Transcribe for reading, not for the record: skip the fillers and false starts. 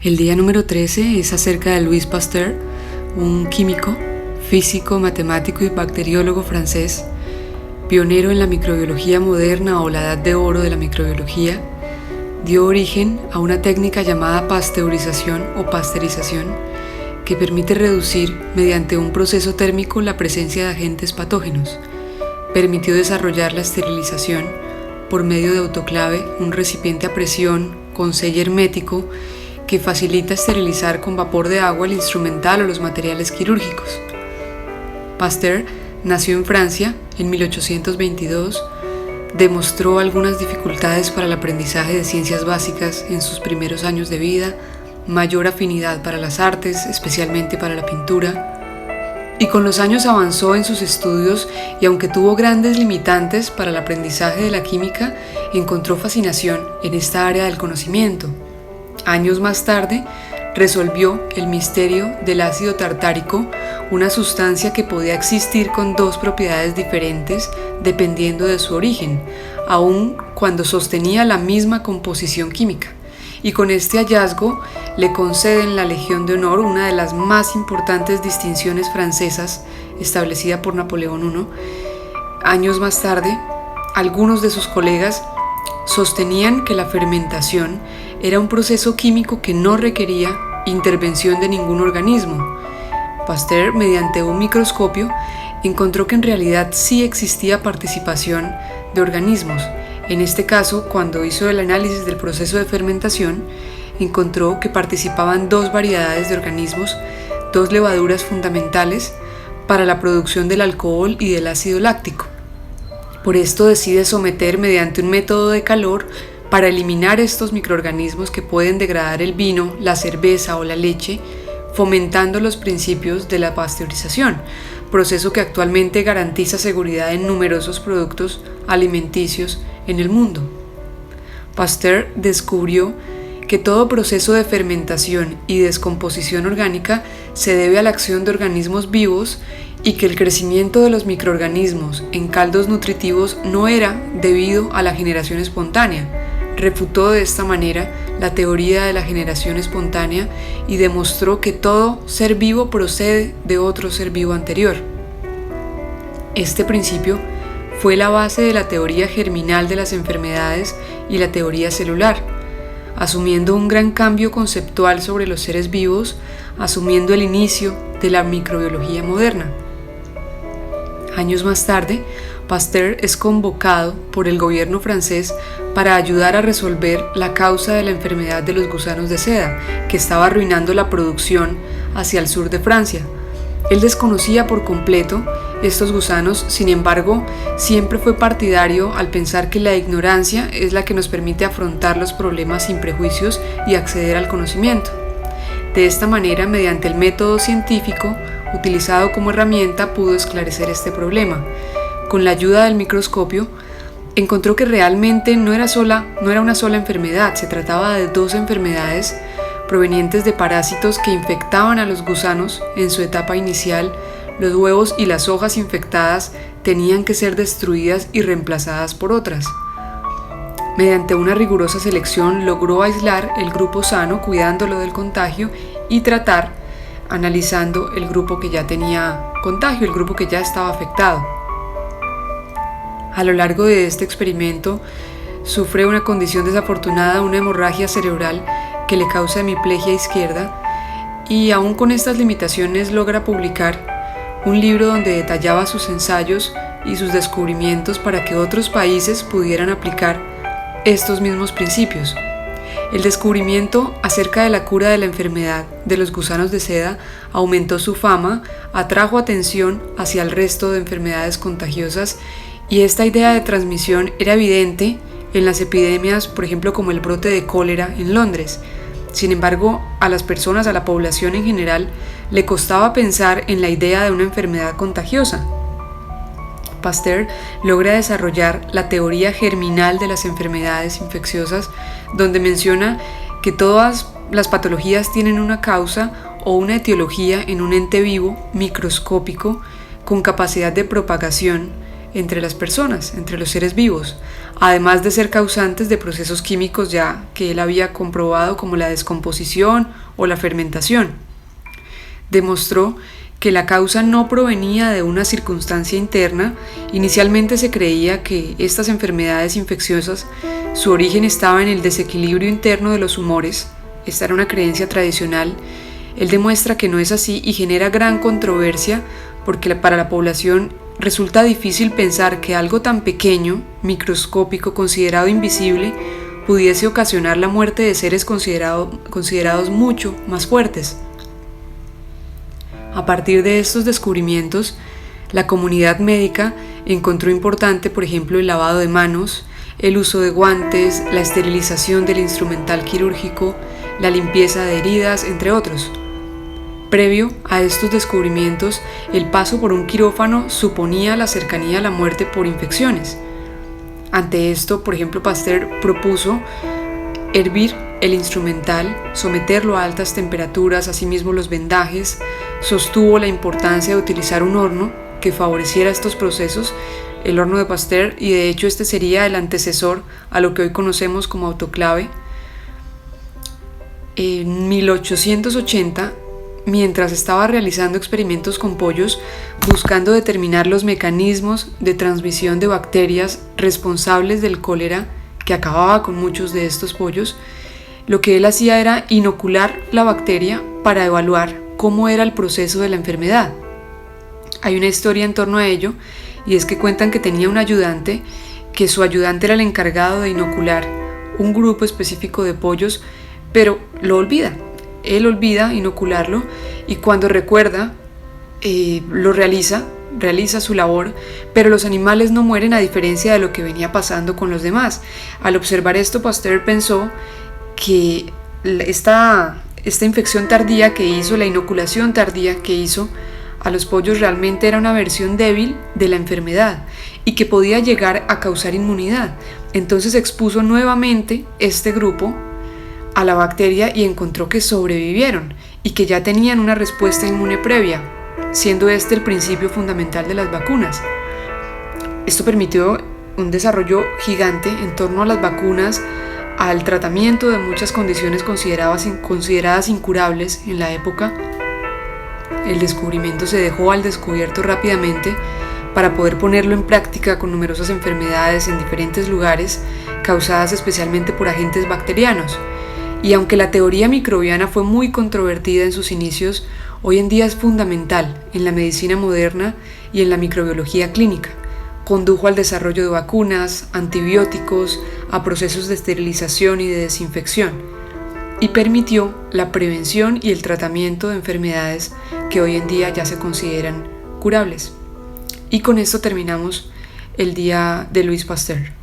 El día número 13 es acerca de Louis Pasteur, un químico, físico, matemático y bacteriólogo francés, pionero en la microbiología moderna o la edad de oro de la microbiología. Dio origen a una técnica llamada pasteurización o pasteurización que permite reducir mediante un proceso térmico la presencia de agentes patógenos. Permitió desarrollar la esterilización por medio de autoclave, un recipiente a presión con sello hermético que facilita esterilizar con vapor de agua el instrumental o los materiales quirúrgicos. Pasteur nació en Francia en 1822. Demostró algunas dificultades para el aprendizaje de ciencias básicas en sus primeros años de vida, mayor afinidad para las artes, especialmente para la pintura, y con los años avanzó en sus estudios y aunque tuvo grandes limitantes para el aprendizaje de la química, encontró fascinación en esta área del conocimiento. Años más tarde, resolvió el misterio del ácido tartárico, una sustancia que podía existir con dos propiedades diferentes dependiendo de su origen, aun cuando sostenía la misma composición química. Y con este hallazgo le conceden la Legión de Honor, una de las más importantes distinciones francesas establecida por Napoleón I. Años más tarde, algunos de sus colegas sostenían que la fermentación era un proceso químico que no requería intervención de ningún organismo. Pasteur, mediante un microscopio, encontró que en realidad sí existía participación de organismos. En este caso, cuando hizo el análisis del proceso de fermentación, encontró que participaban dos variedades de organismos, dos levaduras fundamentales para la producción del alcohol y del ácido láctico. Por esto decide someter mediante un método de calor para eliminar estos microorganismos que pueden degradar el vino, la cerveza o la leche, fomentando los principios de la pasteurización, proceso que actualmente garantiza seguridad en numerosos productos alimenticios en el mundo. Pasteur descubrió que todo proceso de fermentación y descomposición orgánica se debe a la acción de organismos vivos y que el crecimiento de los microorganismos en caldos nutritivos no era debido a la generación espontánea. Refutó de esta manera la teoría de la generación espontánea y demostró que todo ser vivo procede de otro ser vivo anterior. Este principio fue la base de la teoría germinal de las enfermedades y la teoría celular, asumiendo un gran cambio conceptual sobre los seres vivos, asumiendo el inicio de la microbiología moderna. Años más tarde, Pasteur es convocado por el gobierno francés para ayudar a resolver la causa de la enfermedad de los gusanos de seda, que estaba arruinando la producción hacia el sur de Francia. Él desconocía por completo estos gusanos, sin embargo, siempre fue partidario al pensar que la ignorancia es la que nos permite afrontar los problemas sin prejuicios y acceder al conocimiento. De esta manera, mediante el método científico utilizado como herramienta, pudo esclarecer este problema. Con la ayuda del microscopio, encontró que realmente no era una sola enfermedad, se trataba de dos enfermedades provenientes de parásitos que infectaban a los gusanos en su etapa inicial. Los huevos y las hojas infectadas tenían que ser destruidas y reemplazadas por otras. Mediante una rigurosa selección logró aislar el grupo sano, cuidándolo del contagio, y tratar, analizando el grupo que ya tenía contagio, el grupo que ya estaba afectado. A lo largo de este experimento, sufre una condición desafortunada, una hemorragia cerebral que le causa hemiplegia izquierda, y aún con estas limitaciones logra publicar un libro donde detallaba sus ensayos y sus descubrimientos para que otros países pudieran aplicar estos mismos principios. El descubrimiento acerca de la cura de la enfermedad de los gusanos de seda aumentó su fama, atrajo atención hacia el resto de enfermedades contagiosas, y esta idea de transmisión era evidente en las epidemias, por ejemplo, como el brote de cólera en Londres. Sin embargo, a las personas, a la población en general, le costaba pensar en la idea de una enfermedad contagiosa. Pasteur logra desarrollar la teoría germinal de las enfermedades infecciosas, donde menciona que todas las patologías tienen una causa o una etiología en un ente vivo, microscópico, con capacidad de propagación entre las personas, entre los seres vivos. además de ser causantes de procesos químicos ya que él había comprobado como la descomposición o la fermentación. Demostró que la causa no provenía de una circunstancia interna. Inicialmente se creía que estas enfermedades infecciosas, su origen estaba en el desequilibrio interno de los humores. Esta era una creencia tradicional. Él demuestra que no es así y genera gran controversia porque para la población resulta difícil pensar que algo tan pequeño, microscópico, considerado invisible, pudiese ocasionar la muerte de seres considerados mucho más fuertes. A partir de estos descubrimientos, la comunidad médica encontró importante, por ejemplo, el lavado de manos, el uso de guantes, la esterilización del instrumental quirúrgico, la limpieza de heridas, entre otros. Previo a estos descubrimientos, el paso por un quirófano suponía la cercanía a la muerte por infecciones. Ante esto, por ejemplo, Pasteur propuso hervir el instrumental, someterlo a altas temperaturas, asimismo los vendajes. Sostuvo la importancia de utilizar un horno que favoreciera estos procesos, el horno de Pasteur, y de hecho este sería el antecesor a lo que hoy conocemos como autoclave. En 1880, mientras estaba realizando experimentos con pollos, buscando determinar los mecanismos de transmisión de bacterias responsables del cólera que acababa con muchos de estos pollos, lo que él hacía era inocular la bacteria para evaluar cómo era el proceso de la enfermedad. Hay una historia en torno a ello, y es que cuentan que tenía un ayudante, que su ayudante era el encargado de inocular un grupo específico de pollos, pero lo olvida. Él olvida inocularlo y cuando recuerda, lo realiza su labor, pero los animales no mueren a diferencia de lo que venía pasando con los demás. Al observar esto, Pasteur pensó que esta infección tardía que hizo, la inoculación tardía que hizo a los pollos realmente era una versión débil de la enfermedad y que podía llegar a causar inmunidad. Entonces expuso nuevamente este grupo a la bacteria y encontró que sobrevivieron y que ya tenían una respuesta inmune previa, siendo este el principio fundamental de las vacunas. Esto permitió un desarrollo gigante en torno a las vacunas, al tratamiento de muchas condiciones consideradas incurables en la época. El descubrimiento se dejó al descubierto rápidamente para poder ponerlo en práctica con numerosas enfermedades en diferentes lugares, causadas especialmente por agentes bacterianos. Y aunque la teoría microbiana fue muy controvertida en sus inicios, hoy en día es fundamental en la medicina moderna y en la microbiología clínica. Condujo al desarrollo de vacunas, antibióticos, a procesos de esterilización y de desinfección, y permitió la prevención y el tratamiento de enfermedades que hoy en día ya se consideran curables. Y con esto terminamos el día de Louis Pasteur.